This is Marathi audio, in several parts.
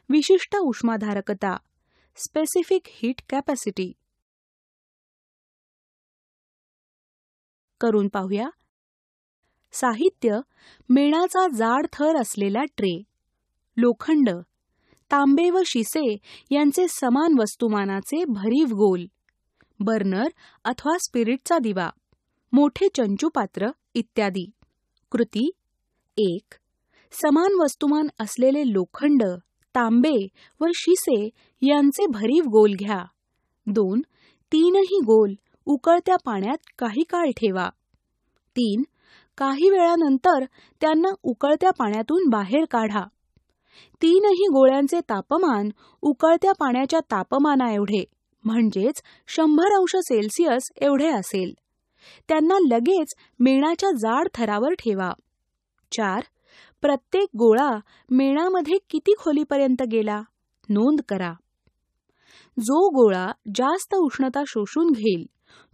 विशिष्ट उष्माधारकता स्पेसिफिक हीट कॅपॅसिटी. करून पाहूया. साहित्य: मेणाचा जाड थर असलेला ट्रे, लोखंड, तांबे व शिसे यांचे समान वस्तुमानाचे भरीव गोल, बर्नर अथवा स्पिरिटचा दिवा, मोठे चंचुपात्र इत्यादी. कृती: 1. समान वस्तुमान असलेले लोखंड, तांबे व शिसे यांचे भरीव गोल घ्या. 2. तीनही गोल उकळत्या पाण्यात काही काळ ठेवा. 3. काही वेळानंतर त्यांना उकळत्या पाण्यातून बाहेर काढा. तीनही गोळ्यांचे तापमान उकळत्या पाण्याच्या तापमानाएवढे म्हणजेच 100 अंश सेल्सिअस एवढे असेल. त्यांना लगेच मेणाच्या जाड थरावर ठेवा. 4. प्रत्येक गोळा मेणामध्ये किती खोलीपर्यंत गेला नोंद करा. जो गोळा जास्त उष्णता शोषून घेईल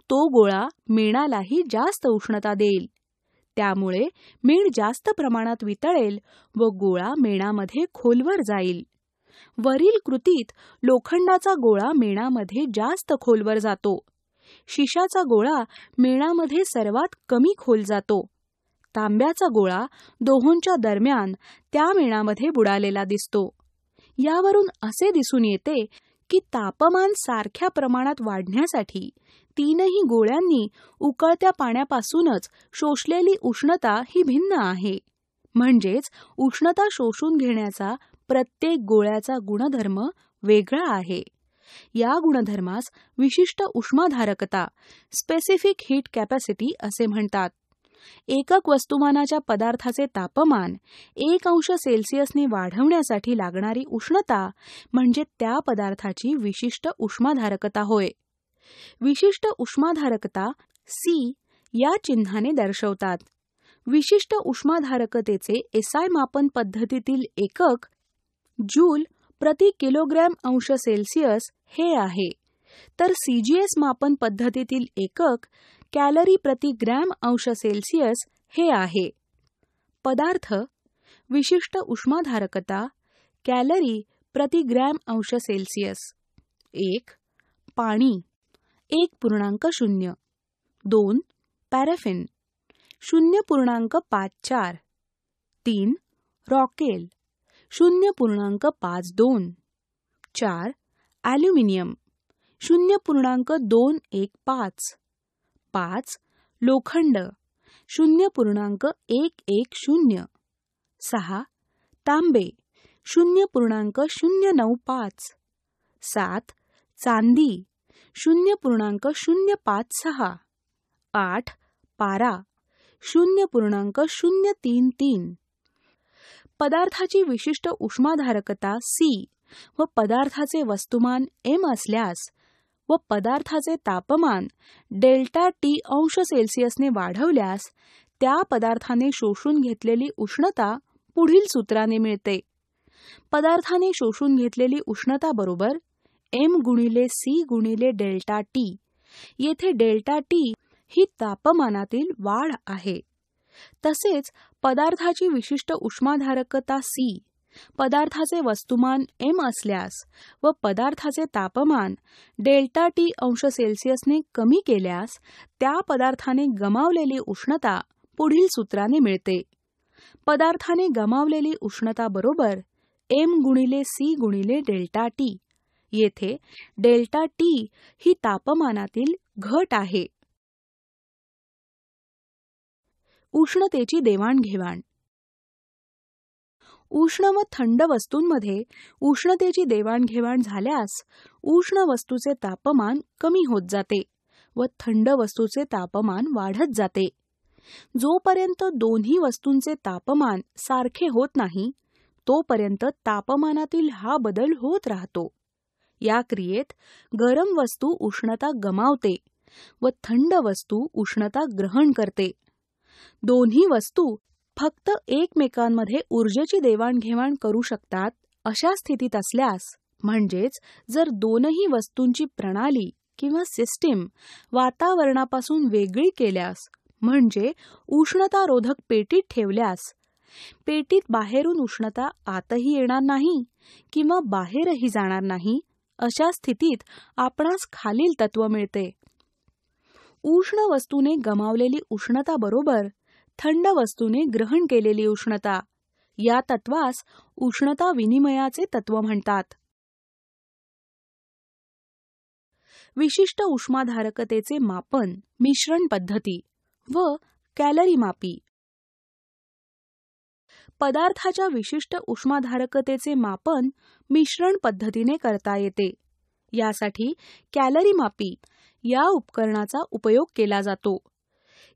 तो गोळा मेणालाही जास्त उष्णता देईल. त्यामुळे मेण जास्त प्रमाणात वितळेल व गोळा मेणामध्ये खोलवर जाईल. वरील कृतीत लोखंडाचा गोळा मेणामध्ये जास्त खोलवर जातो. शिशाचा गोळा मेणामध्ये सर्वात कमी खोल जातो. तांब्याचा गोळा दोहोंच्या दरम्यान त्या मेणामध्ये बुडालेला दिसतो. यावरून असे दिसून येते की तापमान सारख्या प्रमाणात वाढण्यासाठी तीनही गोळ्यांनी उकळत्या पाण्यापासूनच शोषलेली उष्णता ही भिन्न आहे. म्हणजेच उष्णता शोषून घेण्याचा प्रत्येक गोळ्याचा गुणधर्म वेगळा आहे. या गुणधर्मास विशिष्ट उष्माधारकता स्पेसिफिक हीट कॅपॅसिटी असे म्हणतात. एकक वस्तुमानाच्या पदार्थाचे तापमान 1 अंश सेल्सिअसने वाढवण्यासाठी लागणारी उष्णता म्हणजे त्या पदार्थाची विशिष्ट उष्माधारकता होय. विशिष्ट उष्माधारकता C या चिन्हाने दर्शवतात. विशिष्ट उष्माधारकतेचे एसआय मापन पद्धतीतील एकक जूल प्रति किलोग्रॅम अंश सेल्सिअस हे आहे, तर CGS मापन पद्धतीतील एकक कॅलरी प्रति ग्रॅम अंश सेल्सिअस हे आहे. पदार्थ: विशिष्ट उष्माधारकता कॅलरी प्रति ग्रॅम अंश सेल्सिअस. 1. पाणी 1.0. 2. पॅराफिन 0.54. 3. रॉकेल 0.52. 4. ॲल्युमिनियम 0.215. 5. लोखंड 0.110. 6. तांबे 0.095. 7. चांदी 0.056. 8. पारा 0.033. पदार्थाची विशिष्ट उष्माधारकता C व पदार्थाचे वस्तुमान M असल्यास व पदार्थाचे तापमान डेल्टा T अंश सेल्सिअसने वाढवल्यास त्या पदार्थाने शोषून घेतलेली उष्णता पुढील सूत्राने मिळते. पदार्थाने शोषून घेतलेली उष्णता बरोबर M गुणिले C गुणिले डेल्टा T. येथे डेल्टा T ही तापमानातील वाढ आहे. तसेच पदार्थाची विशिष्ट उष्माधारकता C पदार्थाचे वस्तुमान M असल्यास व पदार्थाचे तापमान डेल्टा T अंश सेल्सिअसने कमी केल्यास त्या पदार्थाने गमावलेली उष्णता पुढील सूत्राने मिळते. पदार्थाने गमावलेली उष्णता बरोबर M गुणिले C गुणिले डेल्टा T. येथे डेल्टा T ही तापमानातील घट आहे. उष्णतेची देवाणघेवाण. उष्ण व थंड वस्तूंमध्ये उष्णतेची देवाणघेवाण झाल्यास उष्ण वस्तूचे तापमान कमी होत जाते व थंड वस्तूचे तापमान वाढत जाते. जोपर्यंत दोन्ही वस्तूंचे तापमान सारखे होत नाही तोपर्यंत तापमानातील हा बदल होत राहतो. या क्रियेत गरम वस्तू उष्णता गमावते व थंड वस्तू उष्णता ग्रहण करते. दोन्ही वस्तू फक्त एकमेकांमध्ये ऊर्जेची देवाणघेवाण करू शकतात अशा स्थितीत असल्यास, म्हणजेच जर दोनही वस्तूंची प्रणाली किंवा सिस्टीम वातावरणापासून वेगळी केल्यास, म्हणजे उष्णतारोधक पेटीत ठेवल्यास, पेटीत बाहेरून उष्णता आतही येणार नाही किंवा बाहेरही जाणार नाही अशा स्थितीत आपणास खालील तत्व मिळते. उष्ण वस्तूने गमावलेली उष्णता बरोबर थंड वस्तूने ग्रहण केलेली उष्णता. या तत्वास उष्णता विनिमयाचे तत्व म्हणतात. विशिष्ट उष्माधारकतेचे मापन मिश्रण पद्धती व कॅलरीमापी. पदार्थाच्या विशिष्ट उष्माधारकतेचे मापन मिश्रण पद्धतीने करता येते. यासाठी कॅलरीमापी या उपकरणाचा उपयोग केला जातो.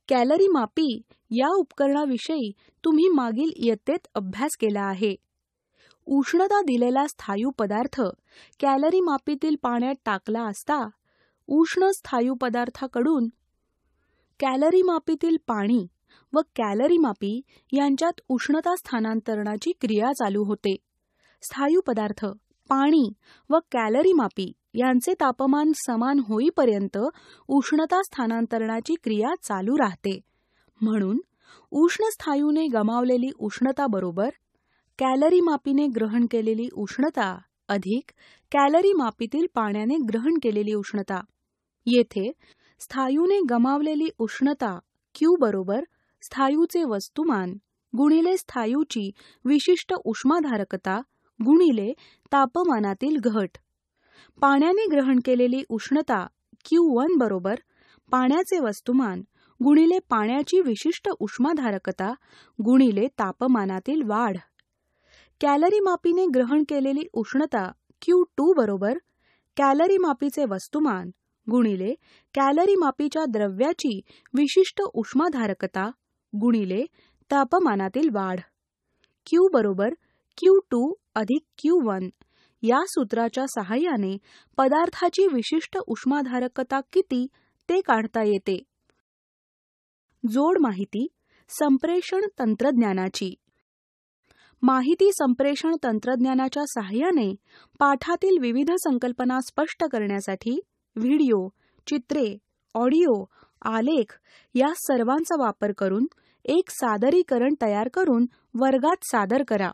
कॅलरीमापी या उपकरणाविषयी तुम्ही मागील इयत्तेत अभ्यास केला आहे. उष्णता दिलेला स्थायू पदार्थ कॅलरीमापीतील पाण्यात टाकला असता उष्ण स्थायू पदार्थाकडून कॅलरीमापीतील पाणी व कॅलरीमापी यांच्यात उष्णता स्थानांतरणाची क्रिया चालू होते. स्थायू पदार्थ, पाणी व कॅलरीमापी यांचे तापमान समान होईपर्यंत उष्णता स्थानांतरणाची क्रिया चालू राहते. म्हणून उष्ण स्थायूने गमावलेली उष्णता बरोबर कॅलरीमापीने ग्रहण केलेली उष्णता अधिक कॅलरीमापीतील पाण्याने ग्रहण केलेली उष्णता. येथे स्थायूने गमावलेली उष्णता Q बरोबर स्थायूचे वस्तुमान गुणिले स्थायूची विशिष्ट उष्माधारकता गुणिले तापमानातील घट. पाण्याने ग्रहण केलेली उष्णता Q1 बरोबर पाण्याचे वस्तुमान गुणिले पाण्याची विशिष्ट उष्माधारकता गुणिले तापमानातील वाढ. कॅलरीमापीने ग्रहण केलेली उष्णता Q2 बरोबर कॅलरीमापीचे वस्तुमान गुणिले कॅलरीमापीच्या द्रव्याची विशिष्ट उष्माधारकता गुणिले तापमानातील वाढ. Q बरोबर Q2 अधिक Q1 या सूत्राच्या सहाय्याने पदार्थाची विशिष्ट उष्माधारकता किती ते काढता येते. जोड माहिती संप्रेषण तंत्रज्ञानाची. माहिती संप्रेषण तंत्रज्ञानाच्या सहाय्याने पाठातील विविध संकल्पना स्पष्ट करण्यासाठी व्हिडिओ, चित्रे, ऑडिओ, आलेख या सर्वांचा वापर करून एक सादरीकरण तयार करून वर्गात सादर करा.